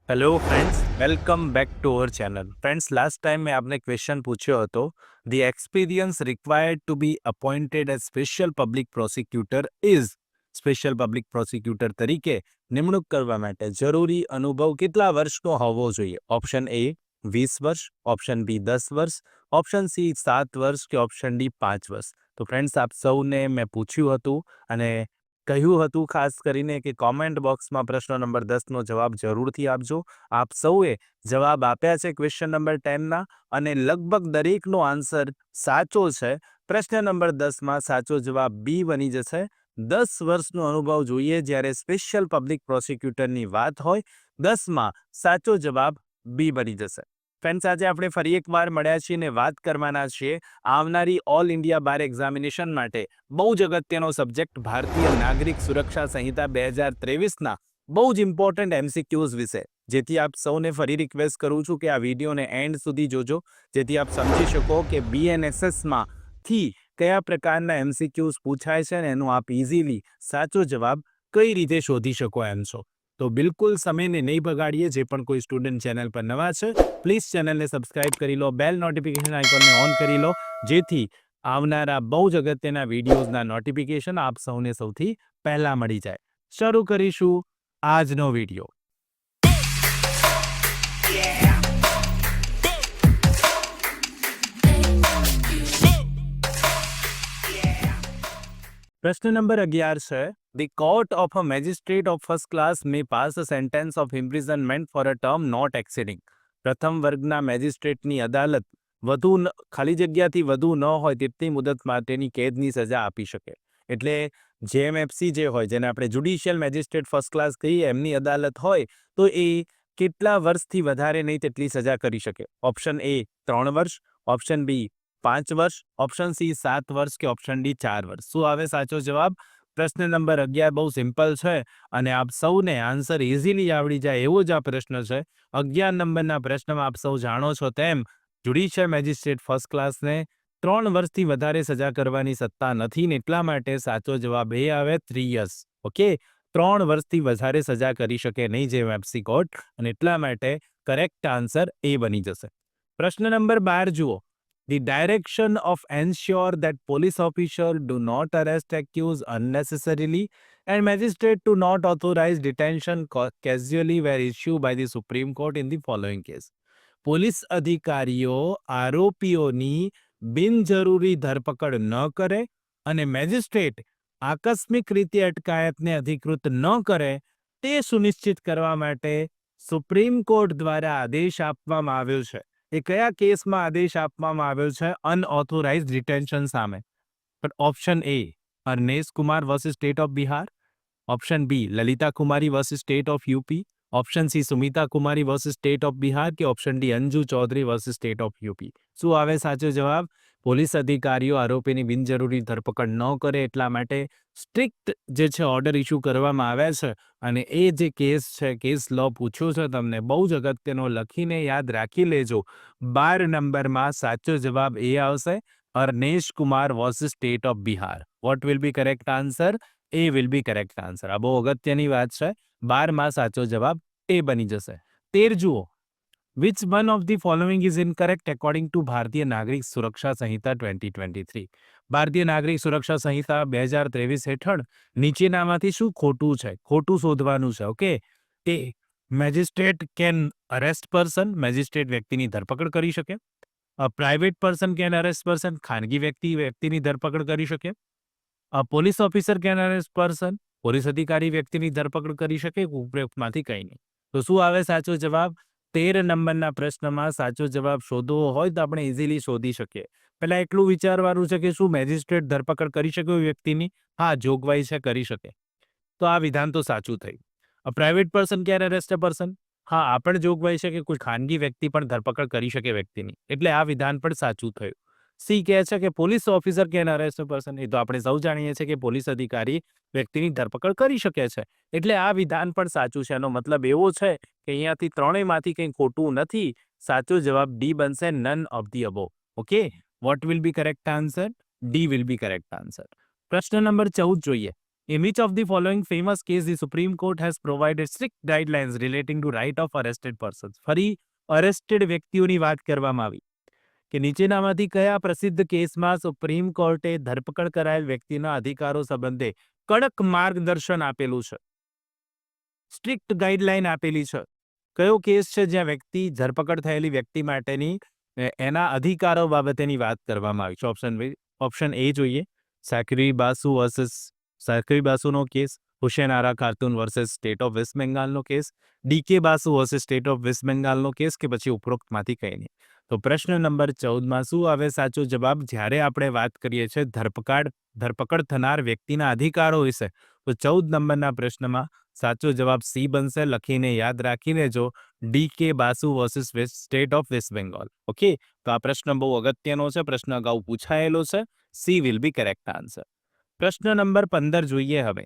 Hello friends, welcome back to our channel. Friends, last time મેં આપને question પૂછ્યો હતો. The experience required to be appointed as special public prosecutor is. Special public prosecutor તરીકે નિમણૂક કરવા માટે જરૂરી અનુભવ કેટલા વર્ષનો હોવો જોઈએ? ઓપ્શન એ 20 વર્ષ, ઓપ્શન બી 10 વર્ષ, ઓપ્શન સી 7 વર્ષ કે ઓપ્શન ડી 5 વર્ષ. તો ફ્રેન્ડ્સ, આપ સૌને મેં પૂછ્યું હતું અને કહ્યું હતું ખાસ કરીને કે કોમેન્ટ બોક્સમાં પ્રશ્ન નંબર 10નો જવાબ જરૂરથી આપજો. આપ સૌએ જવાબ આપ્યા છે ક્વેશ્ચન નંબર 10ના અને લગભગ દરેકનો આન્સર સાચો છે. પ્રશ્ન નંબર 10માં સાચો જવાબ બી બની જશે. 10 વર્ષનો અનુભવ જોઈએ જ્યારે સ્પેશિયલ પબ્લિક પ્રોસિક્યુટરની વાત હોય. 10માં સાચો જવાબ બી બની જશે. ફ્રેન્ડ્સ, આજે આપણે ફરી એકવાર મળ્યા છીએ અને વાત કરવાના છીએ આવનારી ઓલ ઇન્ડિયા બાર એક્ઝામિનેશન માટે બહુ જ અગત્યનો સબ્જેક્ટ ભારતીય નાગરિક સુરક્ષા સંહિતા 2023ના બહુ જ ઇમ્પોર્ટન્ટ એમસીક્યુઝ વિશે. જેથી આપ સૌને ફરી રિક્વેસ્ટ કરું છું કે આ વિડીયોને એન્ડ સુધી જોજો, જેથી આપ સમજી શકો કે બીએનએસએસમાંથી કયા પ્રકારના એમસીક્યુઝ પૂછાય છે અને એનો આપ ઇઝીલી સાચો જવાબ કઈ રીતે શોધી શકો એમ છો. તો બિલકુલ સમયને નહીં બગાડીએ. જે પણ કોઈ સ્ટુડન્ટ ચેનલ પર નવા છે, પ્લીઝ ચેનલને સબસ્ક્રાઇબ કરી લો, બેલ નોટિફિકેશન આઇકોનને ઓન કરી લો, જેથી આવનારા બહુ જ અગત્યના વિડીયોઝના નોટિફિકેશન આપ સૌને સૌથી પહેલા મળી જાય. શરૂ કરીશું આજનો વિડીયો. પ્રશ્ન નંબર 11 છે. The court of a magistrate of first class may pass a sentence of imprisonment for a term not exceeding. પ્રથમ વર્ગના મેજિસ્ટ્રેટની અદાલત ખાલી જગ્યાથી વધુ ન હોય તેટલી મુદત માટેની કેદની સજા આપી શકે. એટલે જેએમએફસી જે હોય, જેને આપણે જ્યુડિશિયલ મેજિસ્ટ્રેટ ફર્સ્ટ ક્લાસ કહીએ, એમની અદાલત હોય તો એ કેટલા વર્ષથી વધારે નહીં તેટલી સજા કરી શકે? ઓપ્શન એ 3 વર્ષ, ઓપ્શન બી 5 વર્ષ, ઓપ્શન સી 7 વર્ષ કે ઓપ્શન ડી 4 વર્ષ. શું આવે સાચો જવાબ? પ્રશ્ન નંબર 11 બહુ સિમ્પલ છે અને આપ સૌને આન્સર ઇઝીલી આવડી જાય એવો જ આ પ્રશ્ન છે. 11 નંબરના પ્રશ્નમાં આપ સૌ જાણો છો તેમ જ્યુડિશિયલ મેજિસ્ટ્રેટ ફર્સ્ટ ક્લાસને 3 વર્ષથી વધારે સજા કરવાની સત્તા નથી ને એટલા માટે સાચો જવાબ એ આવે 3 યર્સ. ઓકે, 3 વર્ષથી વધારે સજા કરી શકે નહીં જેએમએફસી કોર્ટ, અને એટલા માટે કરેક્ટ આન્સર એ બની જશે. પ્રશ્ન નંબર 12 જુઓ. The direction of ensure that police officers do not arrest accused unnecessarily and magistrate to not authorize detention casually were issued by the Supreme Court in the following case. Police અધિકારીઓ આરોપીઓની બિનજરૂરી ધરપકડ ન કરે અને magistrate આકસ્મિક રીતે અટકાયતને અધિકૃત ન કરે તે સુનિશ્ચિત કરવા માટે સુપ્રીમ કોર્ટ દ્વારા આદેશ આપવામાં આવ્યો છે. એ કયા કેસમાં આદેશ આપવામાં આવ્યો છે અનઓથોરાઇઝ્ડ ડિટેન્શન સામે? Option A Arnesh Kumar versus state of Bihar, option B Lalita Kumari versus state of UP, option C Sumita Kumari versus state of Bihar કે option D Anju Chaudhary versus state of UP. શું આવે સાચો જવાબ? પોલીસ અધિકારીઓ આરોપીની બિનજરૂરી ધરપકડ ન કરે એટલા માટે સ્ટ્રિક્ટ જે છે ઓર્ડર ઇસ્યુ કરવામાં આવ્યા છે. અને એ જે કેસ છે, કેસ લો પૂછ્યો છે તમને, બહુ જ અગત્યનો, લખીને યાદ રાખી લેજો. 12 નંબરમાં સાચો જવાબ એ આવશે, Arnesh Kumar versus state of Bihar. What will be correct answer? A will be correct answer. આ બહુ અગત્યની વાત છે. 12માં સાચો જવાબ એ બની જશે. 13 જુઓ. Which one of the following is incorrect according to ભારતીય નાગરિક સુરક્ષા સંહિતા 2023? ભારતીય નાગરિક સુરક્ષા સંહિતા 2023 હેઠળ નીચેનામાંથી શું ખોટું છે? ખોટું શોધવાનું છે. Okay, a magistrate can arrest person, magistrate વ્યક્તિની ધરપકડ કરી શકે. A private person can arrest person, ખાનગી વ્યક્તિની ધરપકડ કરી શકે. A police officer can arrest person, police અધિકારી વ્યક્તિની ધરપકડ કરી શકે. ઉપરોક્તમાંથી કંઈ નહીં. તો શું આવે સાચો જવાબ? 13 નંબરના પ્રશ્નમાં સાચો જવાબ શોધવો હોય તો આપણે ઇઝીલી શોધી શકીએ. પહેલા એટલું વિચારવાનું છે કે શું મેજિસ્ટ્રેટ ધરપકડ કરી શકે વ્યક્તિની? હા, જોગવાઈ છે, કરી શકે. તો આ વિધાન તો સાચું થયું. A private person can arrest a person, હા, આ પણ જોગવાઈ છે કે કોઈ ખાનગી વ્યક્તિ પણ ધરપકડ કરી શકે વ્યક્તિની, એટલે આ વિધાન પણ સાચું થયું. સી કહે છે કે police officer can arrest a person, એ તો આપણે સૌ જાણીએ છીએ કે પોલીસ અધિકારી વ્યક્તિની ધરપકડ કરી શકે છે, એટલે આ વિધાન પણ સાચું છે. એનો મતલબ એવો છે કે અહીંયાથી ત્રણેયમાંથી કંઈ ખોટું નથી. સાચો જવાબ ડી બનશે, none of the above. Okay, vote will be correct answer? D will be correct answer. પ્રશ્ન નંબર 14 જોઈએ. In which of the following famous case the Supreme Court has provided strict guidelines relating to right of arrested persons? ફરી arrested વ્યક્તિઓની વાત કરવામાં આવી કે નીચેનામાંથી કયા પ્રસિદ્ધ કેસમાં સુપ્રીમ કોર્ટે ધરપકડ કરાયેલ વ્યક્તિના અધિકારો સંબંધે કડક માર્ગદર્શન આપેલું છે, સ્ટ્રિક્ટ ગાઈડલાઈન આપેલી છે? કયો કેસ છે જ્યાં વ્યક્તિ ધરપકડ થયેલી વ્યક્તિ માટેની એના અધિકારો બાબતેની વાત કરવામાં આવી છે? ઓપ્શન એ જોઈએ, સાકરી બાસુ વર્સિસ સાકરી બાસુનો કેસ, Hussain Ara Khatoon versus state of west બેંગાલનો કેસ, DK Basu versus state of west બેંગાલનો કેસ, કે પછી ઉપરોક્તમાંથી કંઈ નહીં. તો પ્રશ્ન નંબર 14માં શું આવે સાચો જવાબ? જ્યારે આપણે વાત કરીએ છીએ ધરપકડ થનાર વ્યક્તિના અધિકારો વિશે, તો 14 નંબરના પ્રશ્નમાં સાચો જવાબ સી બનશે. લખીને યાદ રાખી લેજો, DK Basu versus state of West Bengal. Okay, તો આ પ્રશ્ન બહુ અગત્યનો છે, પ્રશ્ન અગાઉ પૂછાયેલો છે. C will be correct answer. પ્રશ્ન નંબર 15 જોઈએ હવે.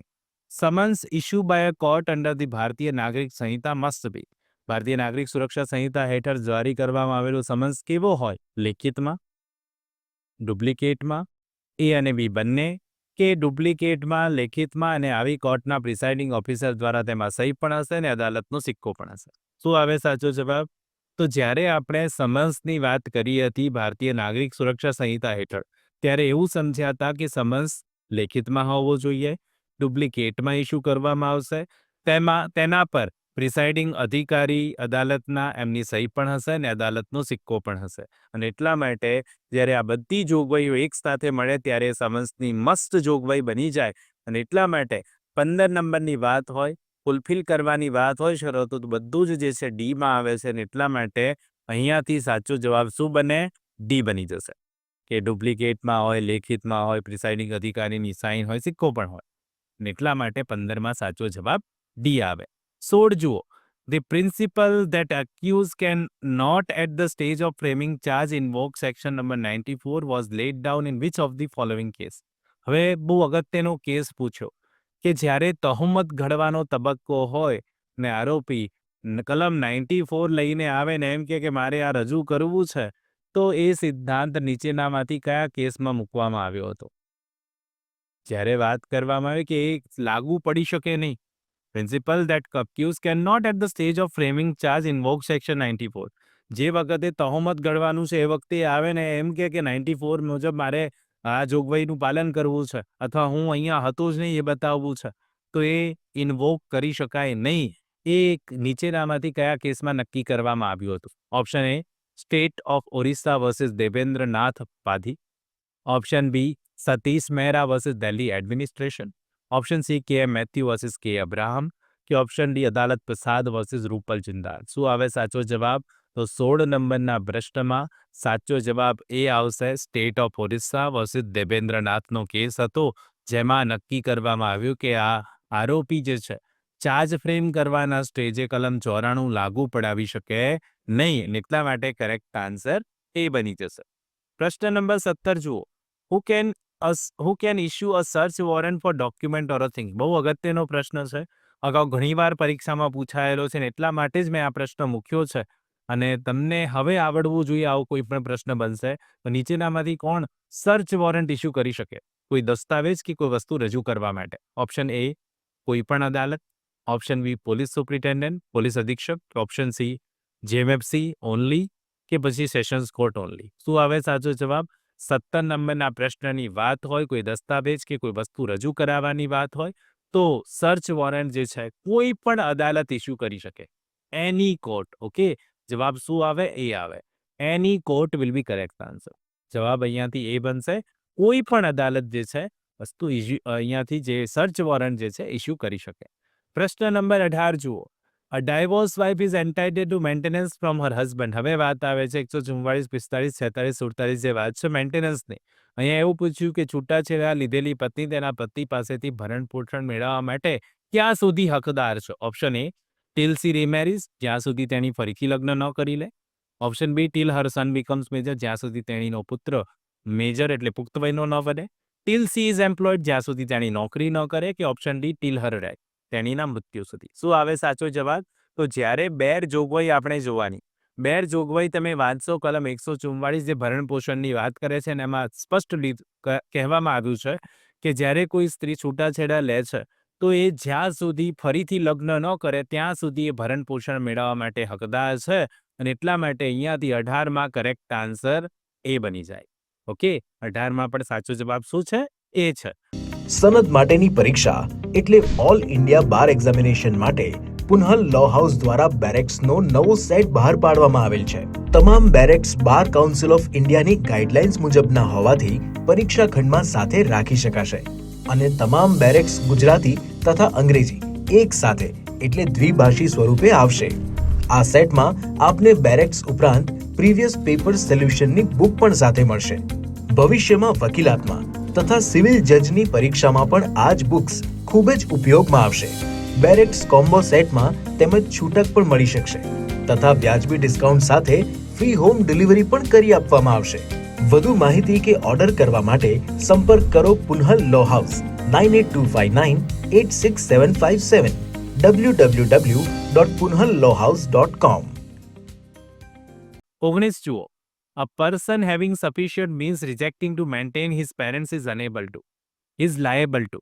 Summons issue by a court under the Bharatiya Nagarik સંહિતા મસ્ટ બી. ભારતીય નાગરિક સુરક્ષા સંહિતા હેઠળ જારી કરવામાં આવેલું સમન્સ કેવો હોય? લેખિતમાં, ડુપ્લિકેટમાં, એ અને બી બંને, કે ડુપ્લિકેટમાં, લેખિતમાં અને આવી કોર્ટના પ્રિસાઇડિંગ ઓફિસર દ્વારા તેમાં સહી પણ હશે અને અદાલતનો સિક્કો પણ હશે? શું આવે સાચો જવાબ? તો જ્યારે આપણે સમન્સની વાત કરી હતી ભારતીય નાગરિક સુરક્ષા સંહિતા હેઠળ, ત્યારે એવું સમજ્યા હતા કે સમન્સ લેખિતમાં હોવો જોઈએ, ડુપ્લિકેટમાં ઇસ્યુ કરવામાં આવશે, તેના પર પ્રિસાઇડિંગ અધિકારી અદાલતના એમની સહી પણ હશે અને અદાલતનો સિક્કો પણ હશે. અને એટલા માટે જ્યારે આ બધી જોગવાઈઓ એક સાથે મળે ત્યારે સમન્સની મસ્ત જોગવાઈ બની જાય. અને એટલા માટે 15 નંબરની વાત હોય, ફૂલફિલ કરવાની વાત હોય શરતો, તો બધું જ જે છે ડીમાં આવે છે. અને એટલા માટે અહીંયાથી સાચો જવાબ શું બને? ડી બની જશે, કે ડુપ્લિકેટમાં હોય, લેખિતમાં હોય, પ્રિસાઇડિંગ અધિકારીની સાઇન હોય, સિક્કો પણ હોય. અને એટલા માટે 15માં સાચો જવાબ ડી આવે. 16 જુઓ. The principle that accused can not at the stage of framing charge invoke section number 94 was laid down in which of the following case? હવે બહુ અગત્યનો કેસ પૂછ્યો કે જ્યારે તહોમત ઘડવાનો તબક્કો હોય ને આરોપી કલમ 94 લઈને આવે ને એમ કે મારે આ રજૂ કરવું છે, તો એ સિદ્ધાંત નીચેનામાંથી કયા કેસમાં મૂકવામાં આવ્યો હતો? જ્યારે વાત કરવામાં આવે કે એ લાગુ પડી શકે નહીં. Principle that accused can not at the stage of framing charge invoke section 94. જે વખતે તહોમત ઘડવાનું છે એ વખતે આવે ને એમ કે 94 મુજબ મારે આ જોગવાઈનું પાલન કરવું છે અથવા હું અહીંયા હતો જ નહીં એ બતાવવું છે, તો એ ઇન્વોક કરી શકાય નહીં. એ નીચેનામાંથી કયા કેસમાં નક્કી કરવામાં આવ્યું હતું? Option A, state of Orissa versus Devendranath Padhi. Option B, Satish Mehra versus Delhi administration. Option C, K M Mathew versus K Abraham. કે option D, Adalat Prasad versus Rupal Jindal. શું આવે સાચો જવાબ? તો 16 નંબરના પ્રશ્નમાં સાચો જવાબ એ આવશે, સ્ટેટ ઓફ ઓરિસ્સા વર્સિસ દેવેન્દ્રનાથનો કેસ હતો, જેમાં નક્કી કરવામાં આવ્યું કે આ આરોપી જે છે ચાર્જ ફ્રેમ કરવાના સ્ટેજે કલમ 94 લાગુ પડાવી શકે નહીં. એટલા માટે કરેક્ટ આન્સર એ બની જશે. પ્રશ્ન નંબર 17 જુઓ. Who can issue a search warrant for document or a thing? બહુ અગત્યનો પ્રશ્ન છે. અગાઉ ઘણીવાર પરીક્ષામાં પૂછાયેલો છે ને એટલા માટે જ મેં આ પ્રશ્ન મૂક્યો છે. અને તમને હવે આવડવું જોઈએ આવો કોઈ પણ પ્રશ્ન બનશે તો નીચેનામાંથી કોણ સર્ચ વોરંટ ઇસ્યુ કરી શકે? કોઈ દસ્તાવેજ કે કોઈ વસ્તુ રજૂ કરવા માટે? ઓપ્શન એ, કોઈ પણ અદાલત. Option B, police superintendent, police અધિક્ષક. ઓપ્શન સી, જેએમએફસી ઓનલી, કે પછી સેશન્સ કોર્ટ ઓનલી. શું આવે સાચો જવાબ? 17 નંબરના પ્રશ્નની વાત હોય, કોઈ દસ્તાવેજ કે કોઈ વસ્તુ રજૂ કરાવવાની વાત હોય, તો સર્ચ વોરંટ જે છે કોઈ પણ અદાલત ઇસ્યુ કરી શકે. એની કોર્ટ. ઓકે, જવાબ શું આવે? એ આવે. Any court will be correct answer. જવાબ અહીંયાથી એ બનશે, કોઈ પણ અદાલત જે છે વસ્તુ અહીંયાથી જે સર્ચ વોરંટ જે છે ઇસ્યુ કરી શકે. પ્રશ્ન નંબર 18 જુઓ. A divorced wife is entitled to maintenance from her husband. હવે વાત આવે છે 144, 45, 46, 47 જે વાત છે મેન્ટેનન્સની. અહીંયા એવું પૂછ્યું કે છૂટાછેડા લીધેલી પત્ની તેના પતિ પાસેથી ભરણ પોષણ મેળવવા માટે ક્યાં સુધી હકદાર છે? ઓપ્શન એ, ટિલ સી રીમેરીઝ, જ્યાં સુધી તેણી ફરીથી લગ્ન ન કરી લે. ઓપ્શન બી, ટિલ હર સન બીકમ્સ મેજર, જ્યાં સુધી તેણીનો પુત્ર મેજર એટલે પુખ્ત વયનો ન બને. ટિલ સી ઇઝ એમ્પ્લોયડ, જ્યાં સુધી તેણી નોકરી ન કરે. કે ઓપ્શન ડી, ટિલ હર ડેથ, તેણીના મૃત્યુ સુધી. શું આવે સાચો જવાબ? તો જ્યારે બેર જોગવાઈ આપણે જોવાની, બેર જોગવાઈ તમે વાંચશો કલમ 144 જે ભરણ પોષણની વાત કરે છે અને એમાં સ્પષ્ટ કહેવામાં આવ્યું છે કે જ્યારે કોઈ સ્ત્રી છૂટાછેડા લે છે તો એ જ્યાં સુધી ફરીથી લગ્ન ન કરે ત્યાં સુધી એ ભરણ પોષણ મેળવવા માટે હકદાર છે અને એટલા માટે અહીંયાથી 18માં કરેક્ટ આન્સર એ બની જાય. ઓકે, 18માં પણ સાચો જવાબ શું છે? એ છે. સનદ માટેની પરીક્ષા એટલે ઓલ ઇન્ડિયા બાર એક્ઝામિનેશન માટે પુનહલ લો હાઉસ દ્વારા બેરેક્સનો નવો સેટ બહાર પાડવામાં આવેલ છે. તમામ બેરેક્સ બાર કાઉન્સિલ ઓફ ઇન્ડિયાની ગાઈડલાઇન્સ મુજબના હોવાથી પરીક્ષા ખંડમાં સાથે રાખી શકાશે અને તમામ બેરેક્સ ગુજરાતી તથા અંગ્રેજી એક સાથે એટલે દ્વિભાષી સ્વરૂપે આવશે. આ સેટમાં આપને બેરેક્સ ઉપરાંત પ્રીવિયસ પેપર સોલ્યુશનની બુક પણ સાથે મળશે. ભવિષ્યમાં વકીલાતમાં તથા સિવિલ જજની પરીક્ષામાં પણ આ જ બુક્સ ખૂબ જ ઉપયોગમાં આવશે. બેરેક્સ કોમ્બો સેટમાં તેમજ છૂટક પણ મળી શકશે તથા વ્યાજબી ડિસ્કાઉન્ટ સાથે ફ્રી હોમ ડિલિવરી પણ કરી આપવામાં આવશે. વધુ માહિતી કે ઓર્ડર કરવા માટે સંપર્ક કરો પુનહલ લો હાઉસ 9825986757 www.punhalllawhouse.com. 19 જુઓ. A person having sufficient means rejecting to maintain his parents is unable to, is liable to.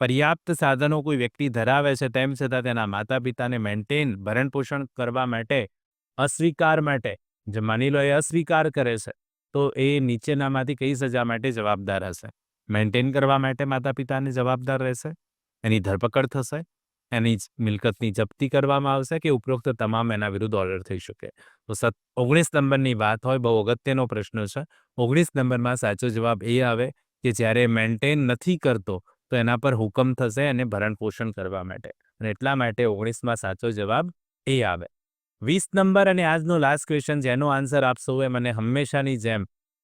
પર્યાપ્ત સાધનો કોઈ વ્યક્તિ ધરાવે છે તેમ છતાં તેના માતા પિતાને મેન્ટેન ભરણ પોષણ કરવા માટે અસ્વીકાર માટે, જે માની લો એ અસ્વીકાર કરે છે તો એ નીચેનામાંથી કઈ સજા માટે જવાબદાર હશે? મેન્ટેન કરવા માટે માતા પિતાને જવાબદાર રહેશે, એની ધરપકડ થશે, એની મિલકતની જપ્તી કરવામાં આવશે કે ઉપરોક્ત તમામ એના વિરુદ્ધ ઓર્ડર થઈ શકે? તો 19 નંબરની વાત હોય, બહુ અગત્યનો પ્રશ્ન છે. 19 નંબરમાં સાચો જવાબ એ આવે કે જ્યારે મેન્ટેન નથી કરતો તો એના પર હુકમ થશે અને ભરણ પોષણ કરવા માટે, અને એટલા માટે 19માં સાચો જવાબ એ આવે. 20 નંબર અને આજનો લાસ્ટ ક્વેશ્ચન, જેનો આન્સર આપ સૌએ મને હંમેશાની જેમ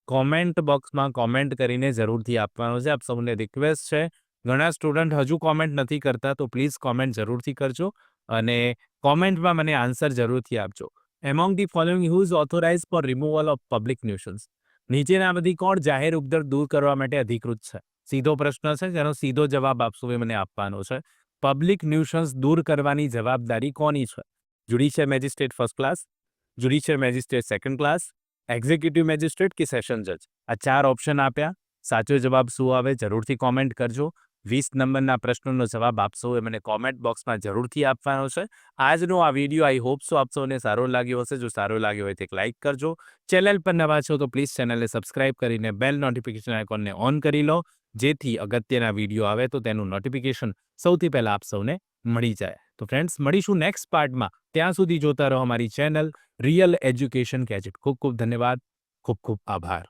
કોમેન્ટ બોક્સમાં કોમેન્ટ કરીને જરૂરથી આપવાનો છે. આપ સૌને રિક્વેસ્ટ છે, ઘણા સ્ટુડન્ટ હજુ કોમેન્ટ નથી કરતા તો પ્લીઝ કોમેન્ટ જરૂરથી કરજો અને કોમેન્ટમાં મને આન્સર જરૂરથી આપજો. Among the following who is authorise for removal of public nuisance? નીચેનામાંથી કોણ જાહેર ઉપદ્રવ દૂર કરવા માટે અધિકૃત છે? સીધો પ્રશ્ન છે, જેનો સીધો જવાબ આપ સૌએ મને આપવાનો છે. પબ્લિક ન્યુસન્સ દૂર કરવાની જવાબદારી કોની છે? Judicial magistrate first class, judicial magistrate second class, executive magistrate કે સેશન જજ? આ 4 ઓપ્શન આપ્યા. સાચો જવાબ શું આવે જરૂરથી કોમેન્ટ કરજો. 20 નંબરના પ્રશ્નોનો જવાબ આપ સૌએ મને કોમેન્ટ બોક્સમાં જરૂરથી આપવાનો છે. આજનો આ વિડીયો આઈ હોપ સો આપ સૌને સારો લાગ્યો હશે. જો સારો લાગ્યો હોય તો એક લાઇક કરજો. ચેનલ પર નવા છો તો પ્લીઝ ચેનલને સબસ્ક્રાઇબ કરીને બેલ નોટિફિકેશન આઇકોનને ઓન કરી લો, જેથી અગત્યના વિડીયો આવે તો તેનું નોટિફિકેશન સૌથી પહેલાં આપ સૌને મળી જાય. તો ફ્રેન્ડ્સ, મળીશું નેક્સ્ટ પાર્ટમાં. ત્યાં સુધી જોતા રહો અમારી ચેનલ રિયલ એજ્યુકેશન ગેજેટ. ખૂબ ખૂબ ધન્યવાદ, ખૂબ ખૂબ આભાર.